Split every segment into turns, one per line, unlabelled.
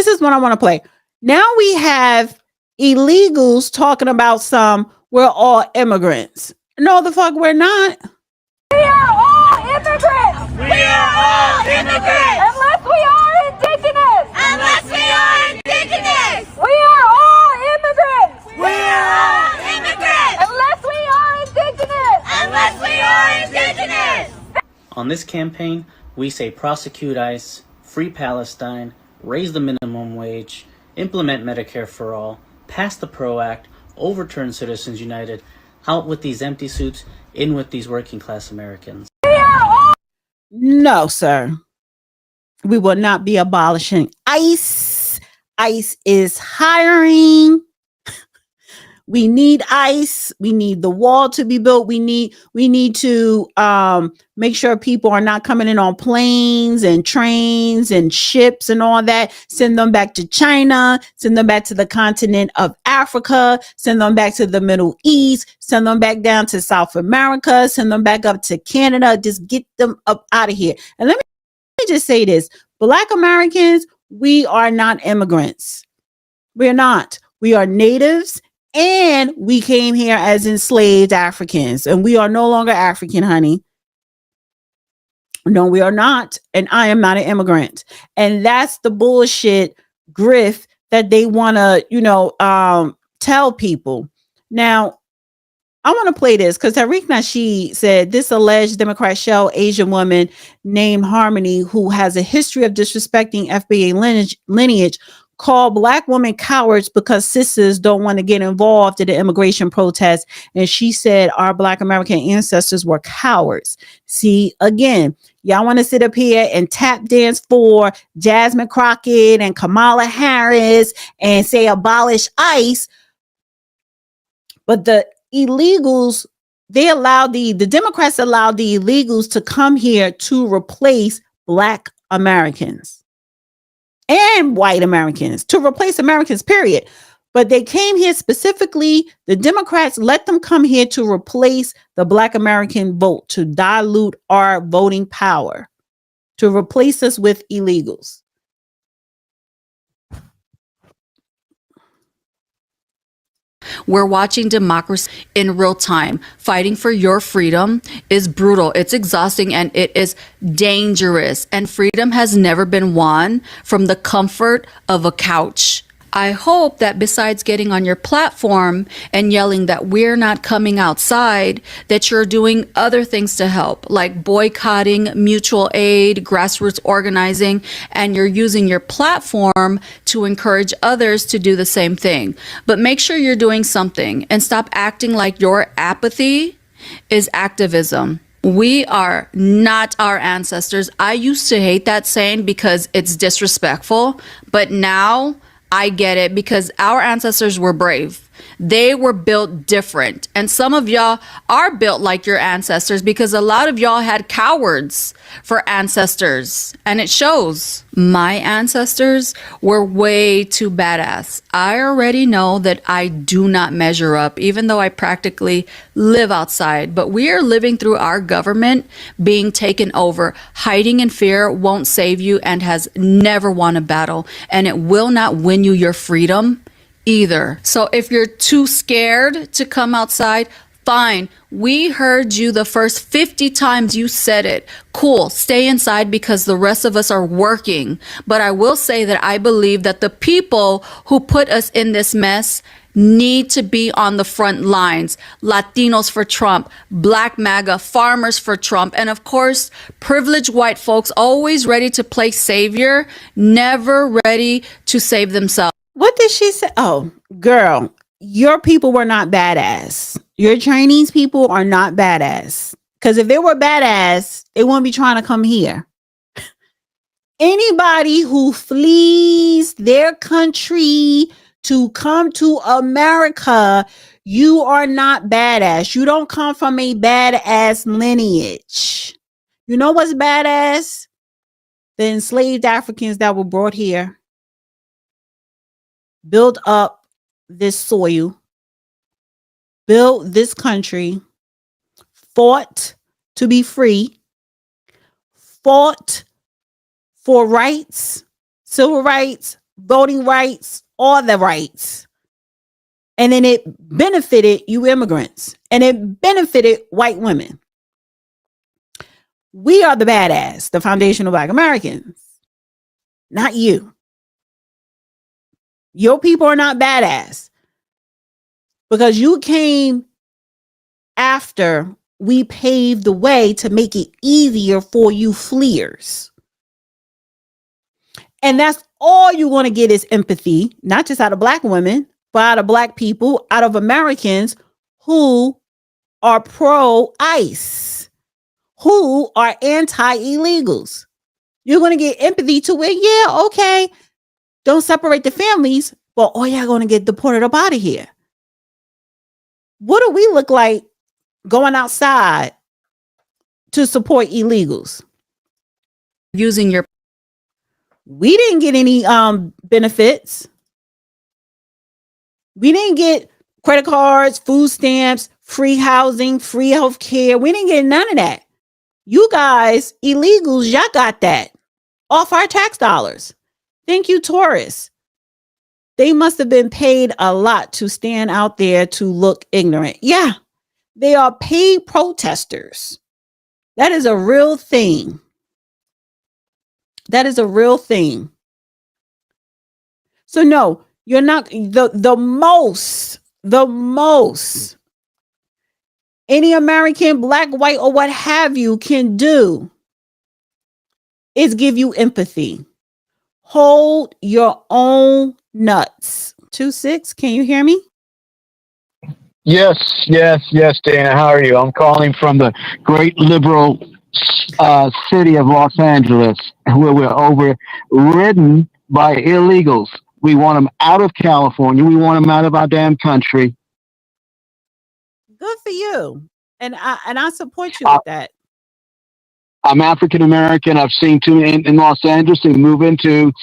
This is what I want to play. Now we have illegals talking about we're all immigrants. No, the fuck we're not.
We are all immigrants. We are all immigrants. Unless we are indigenous. Unless we are indigenous. We are all immigrants. We are all immigrants. Unless we are indigenous. Unless we are indigenous.
On this campaign, we say prosecute ICE, free Palestine, raise the minimum wage, implement Medicare for all, pass the PRO Act, overturn Citizens United, out with these empty suits, in with these working class Americans.
No, sir. We will not be abolishing ICE. ICE is hiring. We need ICE. We need the wall to be built. We need to make sure people are not coming in on planes and trains and ships and all that. Send them back to China. Send them back to the continent of Africa. Send them back to the Middle East. Send them back down to South America. Send them back up to Canada. Just get them up out of here. And let me just say this. Black Americans, we are not immigrants. We're not. We are natives. And we came here as enslaved Africans, and we are no longer African, honey. No, we are not. And I am not an immigrant. And that's the bullshit grift that they want to, tell people. Now, I want to play this because Tariq Nasheed said this alleged Democrat shell Asian woman named Harmony, who has a history of disrespecting FBA lineage, called Black women cowards because sisters don't want to get involved in the immigration protest. And she said our Black American ancestors were cowards. See, again, y'all want to sit up here and tap dance for Jasmine Crockett and Kamala Harris and say abolish ICE. But the illegals, the Democrats allowed the illegals to come here to replace Black Americans and white Americans, to replace Americans, period. But they came here specifically, the Democrats let them come here to replace the Black American vote, to dilute our voting power, to replace us with illegals.
We're watching democracy in real time. Fighting for your freedom is brutal. It's exhausting and it is dangerous. And freedom has never been won from the comfort of a couch. I hope that besides getting on your platform and yelling that we're not coming outside, that you're doing other things to help, like boycotting, mutual aid, grassroots organizing, and you're using your platform to encourage others to do the same thing. But make sure you're doing something and stop acting like your apathy is activism. We are not our ancestors. I used to hate that saying because it's disrespectful, but now I get it because our ancestors were brave. They were built different. And some of y'all are built like your ancestors because a lot of y'all had cowards for ancestors. And it shows. My ancestors were way too badass. I already know that I do not measure up, even though I practically live outside. But we are living through our government being taken over. Hiding in fear won't save you and has never won a battle. And it will not win you your freedom either. So if you're too scared to come outside, fine. We heard you the first 50 times you said it. Cool. Stay inside because the rest of us are working. But I will say that I believe that the people who put us in this mess need to be on the front lines. Latinos for Trump, Black MAGA, farmers for Trump, and of course, privileged white folks always ready to play savior, never ready to save themselves.
What did she say? Oh, girl, your people were not badass. Your Chinese people are not badass. Because if they were badass, they wouldn't be trying to come here. Anybody who flees their country to come to America, you are not badass. You don't come from a badass lineage. You know what's badass? The enslaved Africans that were brought here, built up this soil, built this country, fought to be free, fought for rights, civil rights, voting rights, all the rights. And then it benefited you immigrants and it benefited white women. We are the badass, the foundational Black Americans, not you. Your people are not badass because you came after we paved the way to make it easier for you fleers. And that's all you're going to get is empathy, not just out of Black women, but out of Black people, out of Americans who are pro ICE, who are anti illegals. You're going to get empathy to where, yeah, okay, don't separate the families, but all y'all going to get deported up out of here. What do we look like going outside to support illegals?
Using your
We didn't get any benefits. We didn't get credit cards, food stamps, free housing, free health care. We didn't get none of that. You guys, illegals, y'all got that off our tax dollars. Thank you, tourists. They must have been paid a lot to stand out there to look ignorant. Yeah, they are paid protesters. That is a real thing. That is a real thing. So no, you're not the most any American, Black, white, or what have you can do is give you empathy. Hold your own nuts. 26, can you hear me?
Yes, Dana. How are you? I'm calling from the great liberal city of Los Angeles, where we're overridden by illegals. We want them out of California. We want them out of our damn country.
Good for you. And I support you with that.
I'm African American. I've seen too in Los Angeles. They move into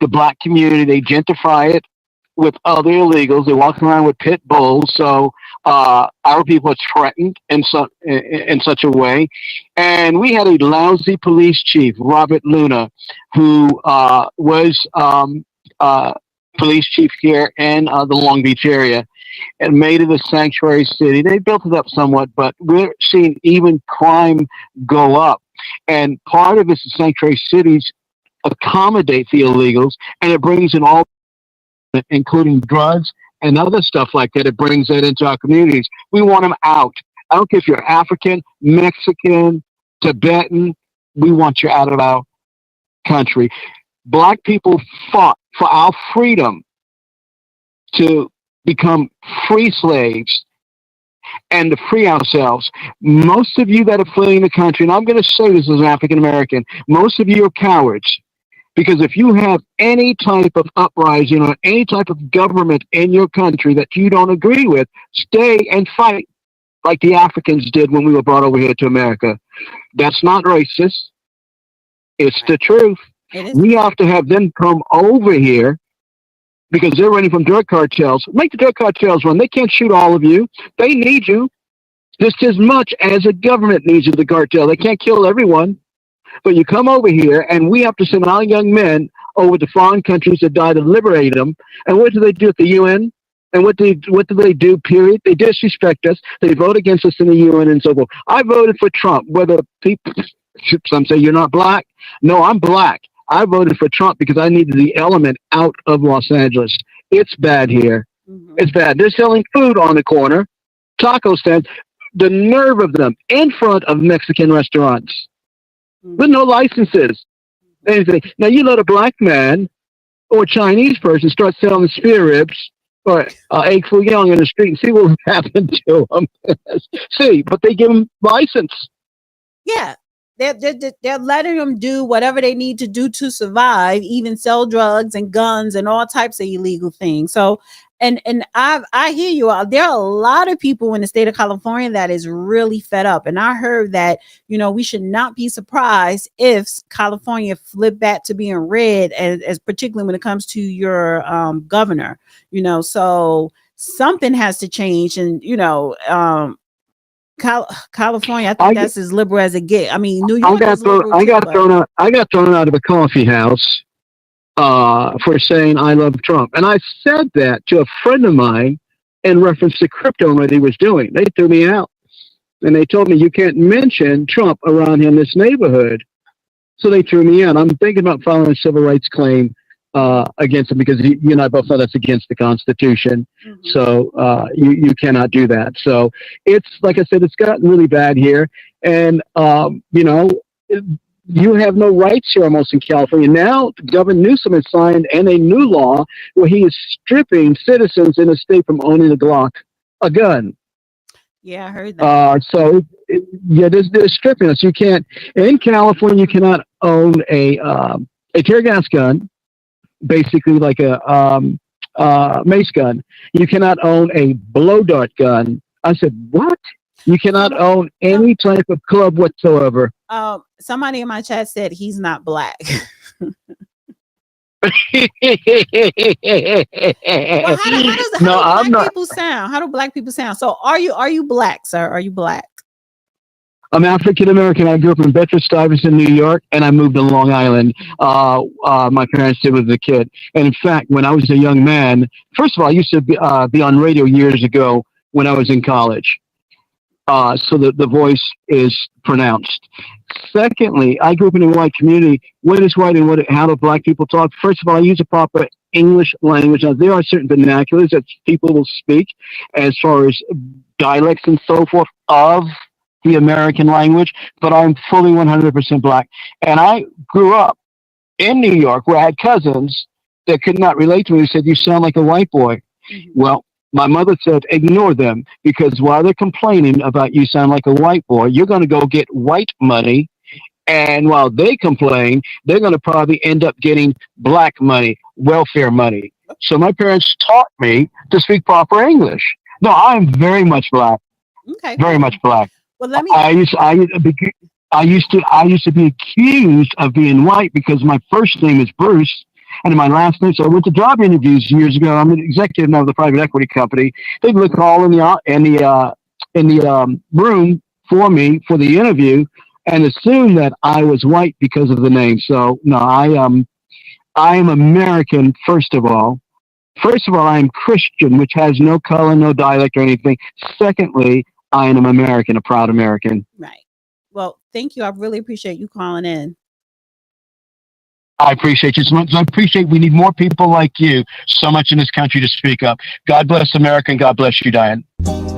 the Black community. They gentrify it with other illegals. They walk around with pit bulls. So our people are threatened in such a way. And we had a lousy police chief, Robert Luna, who was police chief here in the Long Beach area and made it a sanctuary city. They built it up somewhat, but we're seeing even crime go up. And part of this sanctuary cities accommodate the illegals, and it brings in all, including drugs and other stuff like that. It brings that into our communities. We want them out. I don't care if you're African, Mexican, Tibetan. We want you out of our country. Black people fought for our freedom to become free slaves and to free ourselves. Most of you that are fleeing the country, and I'm going to say this as an African American, most of you are cowards. Because if you have any type of uprising or any type of government in your country that you don't agree with, stay and fight like the Africans did when we were brought over here to America. That's not racist. It's the truth. We have to have them come over here because they're running from drug cartels. Make the drug cartels run. They can't shoot all of you. They need you just as much as a government needs you, the cartel. They can't kill everyone. But you come over here, and we have to send our young men over to foreign countries to die to liberate them. And what do they do at the UN? And what do they do, period? They disrespect us. They vote against us in the UN and so forth. I voted for Trump. Whether people, some say you're not black. No, I'm black. I voted for Trump because I needed the element out of Los Angeles. It's bad here. Mm-hmm. It's bad. They're selling food on the corner, taco stands, the nerve of them in front of Mexican restaurants with no licenses. Anything. Now you let a black man or a Chinese person start selling spare ribs or egg foo young in the street and see what will happen to them. See, but they give them license.
Yeah. They're letting them do whatever they need to do to survive, even sell drugs and guns and all types of illegal things. So, and I hear you. There are a lot of people in the state of California that is really fed up. And I heard that, we should not be surprised if California flip back to being red, as particularly when it comes to your governor. So something has to change. And California, I think that's as liberal as it gets. I mean, New York is liberal too,
I got thrown out of a coffee house for saying I love Trump. And I said that to a friend of mine in reference to crypto and what he was doing. They threw me out. And they told me, you can't mention Trump around here in this neighborhood. So they threw me out. I'm thinking about filing a civil rights claim against him because you and I both know that's against the Constitution. Mm-hmm. So you cannot do that. So it's, like I said, it's gotten really bad here. And, you have no rights here almost in California. Now, Governor Newsom has signed a new law where he is stripping citizens in the state from owning a gun.
Yeah, I heard that.
They're stripping us. You can't, in California, you cannot own a tear gas gun, basically like a mace gun. You cannot own a blow dart gun. I said, what? You cannot own any type of club whatsoever.
Somebody in my chat said he's not black. Well, how do black people sound? How do black people sound? So are you black, sir? Are you black?
I'm African American. I grew up in Bedford-Stuyvesant, New York, and I moved to Long Island. My parents did as a kid. And in fact, when I was a young man, first of all, I used to be on radio years ago when I was in college. So the voice is pronounced. Secondly, I grew up in a white community. What is white and how do black people talk? First of all, I use a proper English language. Now, there are certain vernaculars that people will speak as far as dialects and so forth of the American language, but I'm fully 100% black. And I grew up in New York where I had cousins that could not relate to me. They said, you sound like a white boy. Mm-hmm. Well, my mother said, ignore them, because while they're complaining about you sound like a white boy, you're going to go get white money. And while they complain, they're going to probably end up getting black money, welfare money. So my parents taught me to speak proper English. No, I'm very much black.
Okay.
Very much black.
Well, let me.
I used to be accused of being white because my first name is Bruce. And my last name, so I went to job interviews years ago. I'm an executive now of the private equity company. They look all in the room for me for the interview, and assumed that I was white because of the name. So no, I am American. First of all, I am Christian, which has no color, no dialect, or anything. Secondly, I am American, a proud American.
Right. Well, thank you. I really appreciate you calling in.
I appreciate you so much. I appreciate we need more people like you so much in this country to speak up. God bless America, and God bless you, Diane.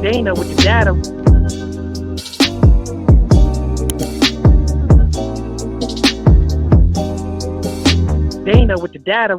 Dana with the data. Dana with the data.